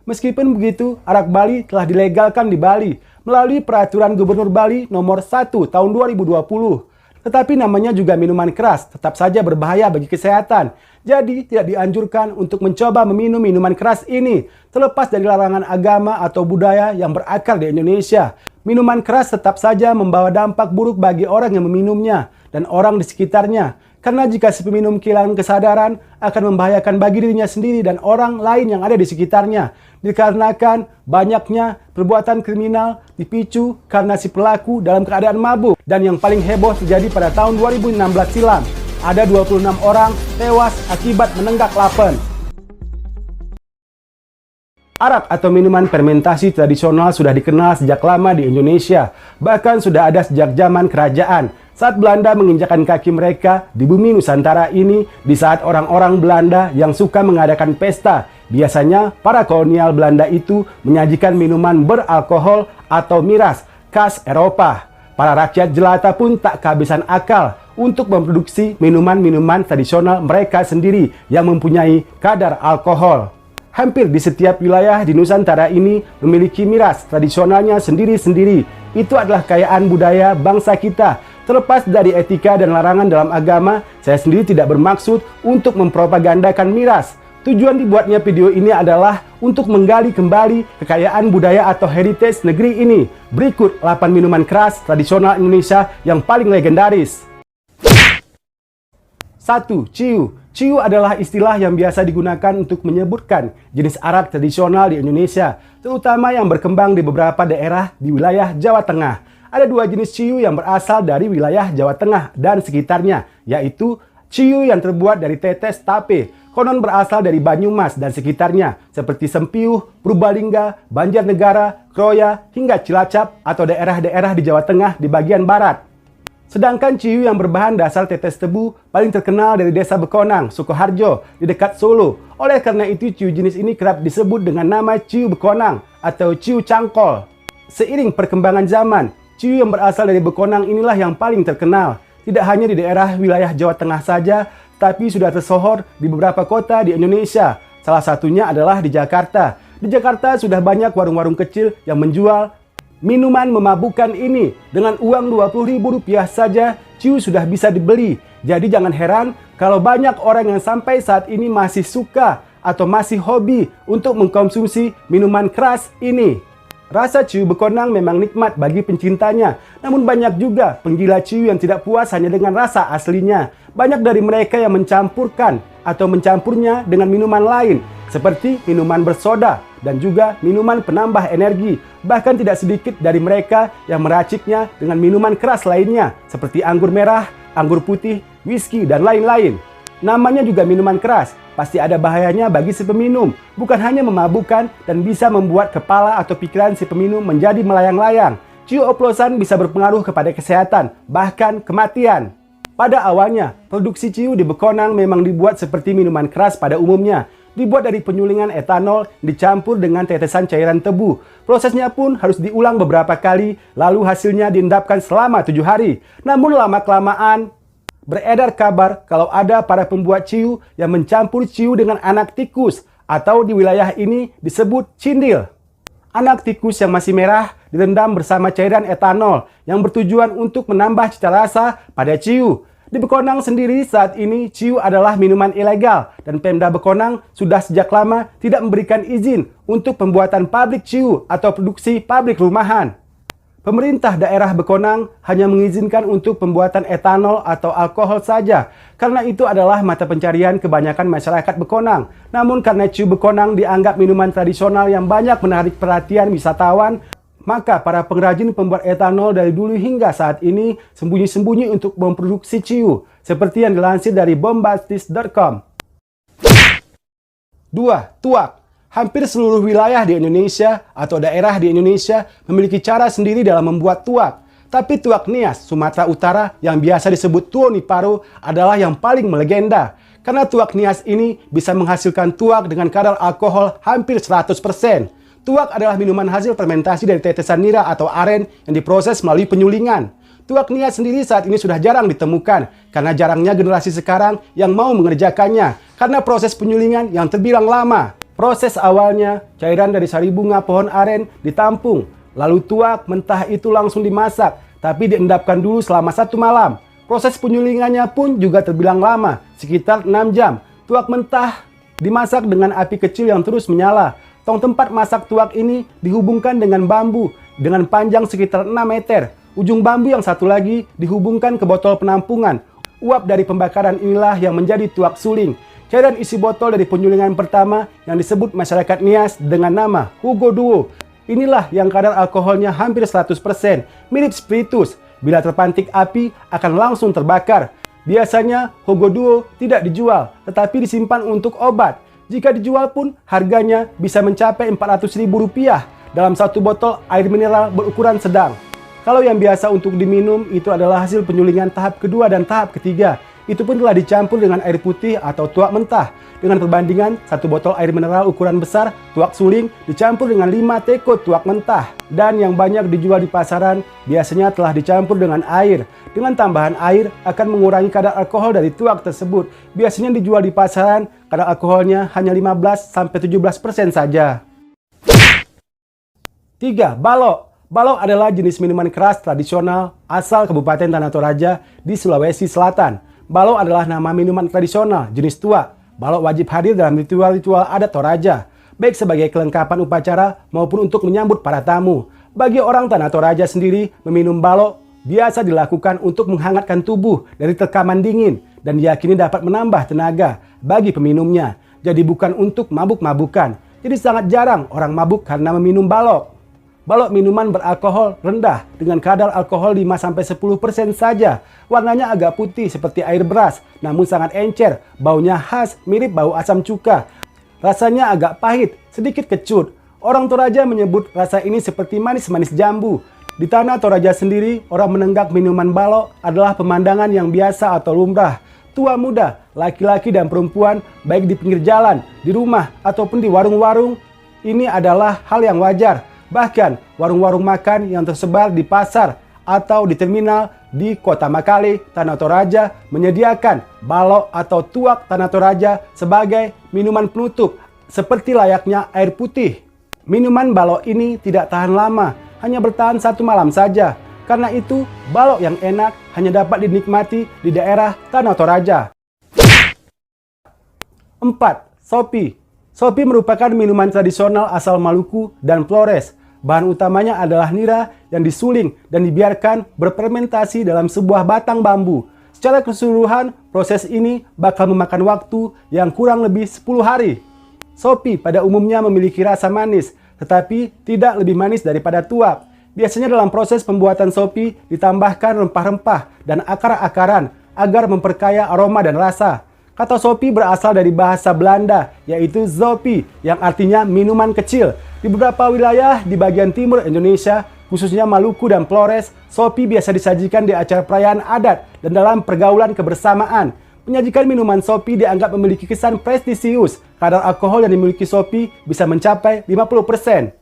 Meskipun begitu, arak Bali telah dilegalkan di Bali melalui Peraturan Gubernur Bali Nomor 1 Tahun 2020. Tetapi namanya juga minuman keras, tetap saja berbahaya bagi kesehatan. Jadi tidak dianjurkan untuk mencoba meminum minuman keras ini, terlepas dari larangan agama atau budaya yang berakar di Indonesia. Minuman keras tetap saja membawa dampak buruk bagi orang yang meminumnya dan orang di sekitarnya. Karena jika si peminum kehilangan kesadaran, akan membahayakan bagi dirinya sendiri dan orang lain yang ada di sekitarnya. Dikarenakan banyaknya perbuatan kriminal dipicu karena si pelaku dalam keadaan mabuk. Dan yang paling heboh terjadi pada tahun 2016 silam. Ada 26 orang tewas akibat menenggak lapen. Arak atau minuman fermentasi tradisional sudah dikenal sejak lama di Indonesia. Bahkan sudah ada sejak zaman kerajaan. Saat Belanda menginjakkan kaki mereka di bumi Nusantara ini, di saat orang-orang Belanda yang suka mengadakan pesta, biasanya para kolonial Belanda itu menyajikan minuman beralkohol atau miras khas Eropa. Para rakyat jelata pun tak kehabisan akal untuk memproduksi minuman-minuman tradisional mereka sendiri yang mempunyai kadar alkohol. Hampir di setiap wilayah di Nusantara ini memiliki miras tradisionalnya sendiri-sendiri. Itu adalah kekayaan budaya bangsa kita. Terlepas dari etika dan larangan dalam agama, saya sendiri tidak bermaksud untuk mempropagandakan miras. Tujuan dibuatnya video ini adalah untuk menggali kembali kekayaan budaya atau heritage negeri ini. Berikut 8 minuman keras tradisional Indonesia yang paling legendaris. 1. Ciu. Ciu adalah istilah yang biasa digunakan untuk menyebutkan jenis arak tradisional di Indonesia, terutama yang berkembang di beberapa daerah di wilayah Jawa Tengah. Ada dua jenis ciu yang berasal dari wilayah Jawa Tengah dan sekitarnya, yaitu ciu yang terbuat dari tetes tape, konon berasal dari Banyumas dan sekitarnya, seperti Sempiuh, Purbalingga, Banjarnegara, Kroya, hingga Cilacap atau daerah-daerah di Jawa Tengah di bagian barat. Sedangkan ciu yang berbahan dasar tetes tebu paling terkenal dari desa Bekonang, Sukoharjo, di dekat Solo. Oleh karena itu, ciu jenis ini kerap disebut dengan nama ciu Bekonang atau ciu cangkol. Seiring perkembangan zaman, ciu yang berasal dari Bekonang inilah yang paling terkenal. Tidak hanya di daerah wilayah Jawa Tengah saja, tapi sudah tersohor di beberapa kota di Indonesia. Salah satunya adalah di Jakarta. Di Jakarta sudah banyak warung-warung kecil yang menjual minuman memabukkan ini. Dengan uang Rp20.000 saja, ciu sudah bisa dibeli. Jadi jangan heran kalau banyak orang yang sampai saat ini masih suka atau masih hobi untuk mengkonsumsi minuman keras ini. Rasa ciu Bekonang memang nikmat bagi pencintanya, namun banyak juga penggila ciu yang tidak puas hanya dengan rasa aslinya. Banyak dari mereka yang mencampurkan atau mencampurnya dengan minuman lain, seperti minuman bersoda dan juga minuman penambah energi. Bahkan tidak sedikit dari mereka yang meraciknya dengan minuman keras lainnya, seperti anggur merah, anggur putih, whisky, dan lain-lain. Namanya juga minuman keras, pasti ada bahayanya bagi si peminum. Bukan hanya memabukkan dan bisa membuat kepala atau pikiran si peminum menjadi melayang-layang. Ciu oplosan bisa berpengaruh kepada kesehatan, bahkan kematian. Pada awalnya, produksi ciu di Bekonang memang dibuat seperti minuman keras pada umumnya. Dibuat dari penyulingan etanol dicampur dengan tetesan cairan tebu. Prosesnya pun harus diulang beberapa kali, lalu hasilnya diendapkan selama 7 hari. Namun lama-kelamaan, beredar kabar kalau ada para pembuat ciu yang mencampur ciu dengan anak tikus atau di wilayah ini disebut cindil. Anak tikus yang masih merah direndam bersama cairan etanol yang bertujuan untuk menambah cita rasa pada ciu. Di Bekonang sendiri saat ini ciu adalah minuman ilegal dan Pemda Bekonang sudah sejak lama tidak memberikan izin untuk pembuatan pabrik ciu atau produksi pabrik rumahan. Pemerintah daerah Bekonang hanya mengizinkan untuk pembuatan etanol atau alkohol saja, karena itu adalah mata pencarian kebanyakan masyarakat Bekonang. Namun karena ciu Bekonang dianggap minuman tradisional yang banyak menarik perhatian wisatawan, maka para pengrajin pembuat etanol dari dulu hingga saat ini sembunyi-sembunyi untuk memproduksi ciu, seperti yang dilansir dari bombastis.com. 2. Tuak. Hampir seluruh wilayah di Indonesia atau daerah di Indonesia memiliki cara sendiri dalam membuat tuak. Tapi tuak Nias, Sumatera Utara yang biasa disebut tuo niparo adalah yang paling melegenda. Karena tuak Nias ini bisa menghasilkan tuak dengan kadar alkohol hampir 100%. Tuak adalah minuman hasil fermentasi dari tetesan nira atau aren yang diproses melalui penyulingan. Tuak Nias sendiri saat ini sudah jarang ditemukan karena jarangnya generasi sekarang yang mau mengerjakannya karena proses penyulingan yang terbilang lama. Proses awalnya, cairan dari sari bunga pohon aren ditampung, lalu tuak mentah itu langsung dimasak, tapi diendapkan dulu selama 1 malam. Proses penyulingannya pun juga terbilang lama, sekitar 6 jam. Tuak mentah dimasak dengan api kecil yang terus menyala. Tong tempat masak tuak ini dihubungkan dengan bambu dengan panjang sekitar 6 meter. Ujung bambu yang satu lagi dihubungkan ke botol penampungan. Uap dari pembakaran inilah yang menjadi tuak suling. Cairan isi botol dari penyulingan pertama yang disebut masyarakat Nias dengan nama Hugo Duo. Inilah yang kadar alkoholnya hampir 100%, mirip spiritus. Bila terpantik api akan langsung terbakar. Biasanya Hugo Duo tidak dijual, tetapi disimpan untuk obat. Jika dijual pun harganya bisa mencapai Rp400.000 dalam satu botol air mineral berukuran sedang. Kalau yang biasa untuk diminum itu adalah hasil penyulingan tahap kedua dan tahap ketiga. Itu pun telah dicampur dengan air putih atau tuak mentah. Dengan perbandingan satu botol air mineral ukuran besar, tuak suling dicampur dengan 5 teko tuak mentah. Dan yang banyak dijual di pasaran biasanya telah dicampur dengan air. Dengan tambahan air akan mengurangi kadar alkohol dari tuak tersebut. Biasanya dijual di pasaran, kadar alkoholnya hanya 15-17% saja. 3. Balok. Balok adalah jenis minuman keras tradisional asal Kabupaten Tanah Toraja di Sulawesi Selatan. Balok adalah nama minuman tradisional jenis tuak. Balok wajib hadir dalam ritual-ritual adat Toraja, baik sebagai kelengkapan upacara maupun untuk menyambut para tamu. Bagi orang Tanah Toraja sendiri, meminum balok biasa dilakukan untuk menghangatkan tubuh dari tekaman dingin dan diyakini dapat menambah tenaga bagi peminumnya. Jadi bukan untuk mabuk-mabukan. Jadi sangat jarang orang mabuk karena meminum balok. Balok minuman beralkohol rendah dengan kadar alkohol 5-10% saja. Warnanya agak putih seperti air beras, namun sangat encer. Baunya khas, mirip bau asam cuka. Rasanya agak pahit, sedikit kecut. Orang Toraja menyebut rasa ini seperti manis-manis jambu. Di Tanah Toraja sendiri, orang menenggak minuman balok adalah pemandangan yang biasa atau lumrah. Tua muda, laki-laki dan perempuan, baik di pinggir jalan, di rumah, ataupun di warung-warung, ini adalah hal yang wajar. Bahkan, warung-warung makan yang tersebar di pasar atau di terminal di Kota Makale, Tanah Toraja menyediakan balok atau tuak Tanah Toraja sebagai minuman penutup seperti layaknya air putih. Minuman balok ini tidak tahan lama, hanya bertahan 1 malam saja. Karena itu, balok yang enak hanya dapat dinikmati di daerah Tanah Toraja. 4. Sopi. Sopi merupakan minuman tradisional asal Maluku dan Flores. Bahan utamanya adalah nira yang disuling dan dibiarkan berfermentasi dalam sebuah batang bambu. Secara keseluruhan, proses ini bakal memakan waktu yang kurang lebih 10 hari. Sopi pada umumnya memiliki rasa manis, tetapi tidak lebih manis daripada tuak. Biasanya dalam proses pembuatan sopi ditambahkan rempah-rempah dan akar-akaran agar memperkaya aroma dan rasa. Kata sopi berasal dari bahasa Belanda, yaitu zopi, yang artinya minuman kecil. Di beberapa wilayah di bagian timur Indonesia, khususnya Maluku dan Flores, sopi biasa disajikan di acara perayaan adat dan dalam pergaulan kebersamaan. Menyajikan minuman sopi dianggap memiliki kesan prestisius. Kadar alkohol yang dimiliki sopi bisa mencapai 50%.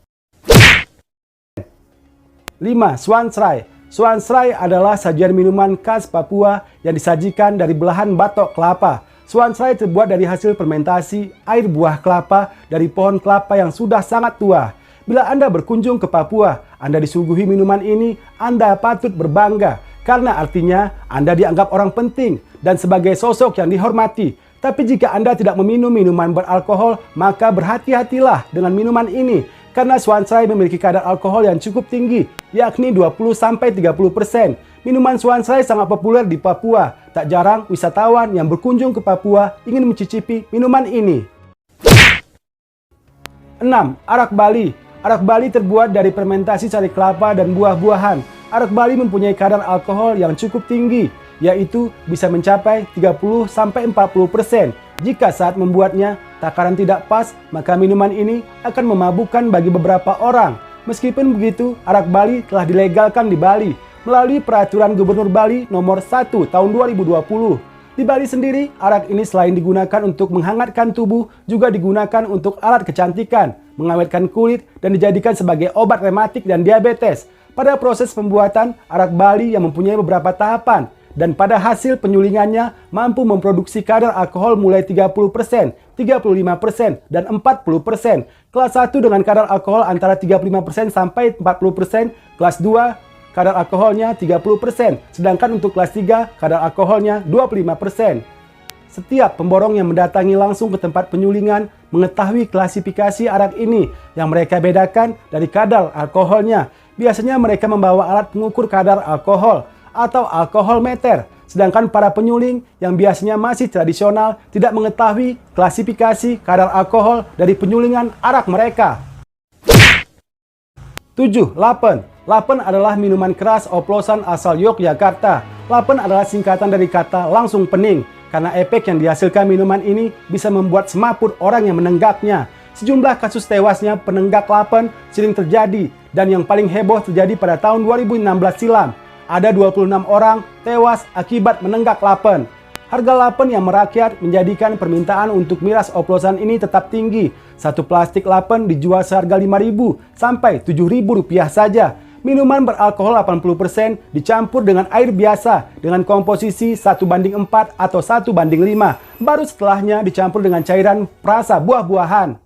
5. Swansrai. Swansrai adalah sajian minuman khas Papua yang disajikan dari belahan batok kelapa. Swansrai terbuat dari hasil fermentasi air buah kelapa dari pohon kelapa yang sudah sangat tua. Bila Anda berkunjung ke Papua, Anda disuguhi minuman ini, Anda patut berbangga. Karena artinya Anda dianggap orang penting dan sebagai sosok yang dihormati. Tapi jika Anda tidak meminum minuman beralkohol, maka berhati-hatilah dengan minuman ini. Karena Swansrai memiliki kadar alkohol yang cukup tinggi, yakni 20-30%. Minuman Swansrai sangat populer di Papua. Tak jarang wisatawan yang berkunjung ke Papua ingin mencicipi minuman ini. 6. Arak Bali. Arak Bali terbuat dari fermentasi sari kelapa dan buah-buahan. Arak Bali mempunyai kadar alkohol yang cukup tinggi, yaitu bisa mencapai 30-40%. Jika saat membuatnya takaran tidak pas, maka minuman ini akan memabukkan bagi beberapa orang. Meskipun begitu, arak Bali telah dilegalkan di Bali melalui Peraturan Gubernur Bali Nomor 1 Tahun 2020. Di Bali sendiri, arak ini selain digunakan untuk menghangatkan tubuh, juga digunakan untuk alat kecantikan, mengawetkan kulit, dan dijadikan sebagai obat rematik dan diabetes. Pada proses pembuatan, arak Bali yang mempunyai beberapa tahapan. dan pada hasil penyulingannya mampu memproduksi kadar alkohol mulai 30%, 35%, dan 40%. Kelas 1 dengan kadar alkohol antara 35% sampai 40%, kelas 2 kadar alkoholnya 30%, sedangkan untuk kelas 3 kadar alkoholnya 25%. Setiap pemborong yang mendatangi langsung ke tempat penyulingan mengetahui klasifikasi arak ini yang mereka bedakan dari kadar alkoholnya. Biasanya mereka membawa alat pengukur kadar alkohol atau alkohol meter, sedangkan para penyuling yang biasanya masih tradisional tidak mengetahui klasifikasi kadar alkohol dari penyulingan arak mereka. 7. Lapen. Lapen adalah minuman keras oplosan asal Yogyakarta. Lapen adalah singkatan dari kata langsung pening, karena efek yang dihasilkan minuman ini bisa membuat semaput orang yang menenggaknya. Sejumlah kasus tewasnya penenggak lapen sering terjadi, dan yang paling heboh terjadi pada tahun 2016 silam. Ada 26 orang tewas akibat menenggak lapen. Harga lapen yang merakyat menjadikan permintaan untuk miras oplosan ini tetap tinggi. Satu plastik lapen dijual seharga Rp5.000 sampai Rp7.000 saja. Minuman beralkohol 80% dicampur dengan air biasa dengan komposisi 1:4 atau 1:5. Baru setelahnya dicampur dengan cairan perasa buah-buahan.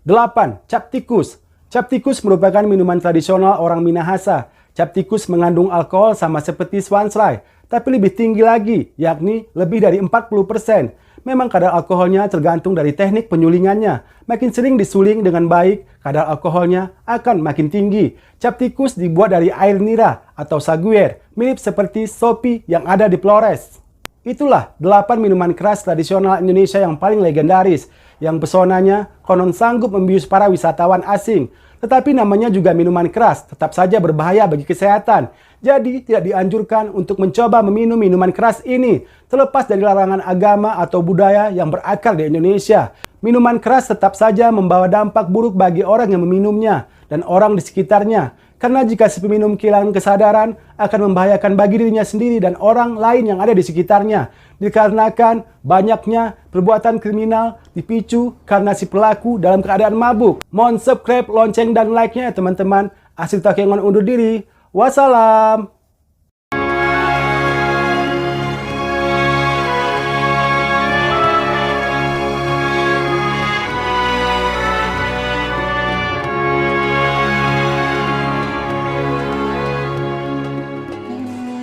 8. Cap tikus. Cap tikus merupakan minuman tradisional orang Minahasa. Cap tikus mengandung alkohol sama seperti swansrai, tapi lebih tinggi lagi, yakni lebih dari 40%. Memang kadar alkoholnya tergantung dari teknik penyulingannya. Makin sering disuling dengan baik, kadar alkoholnya akan makin tinggi. Cap tikus dibuat dari air nira atau saguer, mirip seperti Sopi yang ada di Flores. Itulah 8 minuman keras tradisional Indonesia yang paling legendaris, yang pesonanya konon sanggup membius para wisatawan asing. Tetapi namanya juga minuman keras, tetap saja berbahaya bagi kesehatan. Jadi tidak dianjurkan untuk mencoba meminum minuman keras ini, terlepas dari larangan agama atau budaya yang berakar di Indonesia. Minuman keras tetap saja membawa dampak buruk bagi orang yang meminumnya dan orang di sekitarnya. Karena jika si peminum kehilangan kesadaran, akan membahayakan bagi dirinya sendiri dan orang lain yang ada di sekitarnya. Dikarenakan banyaknya perbuatan kriminal dipicu karena si pelaku dalam keadaan mabuk. Mohon subscribe, lonceng, dan like-nya ya teman-teman. Asyik Takengon undur diri. Wassalam.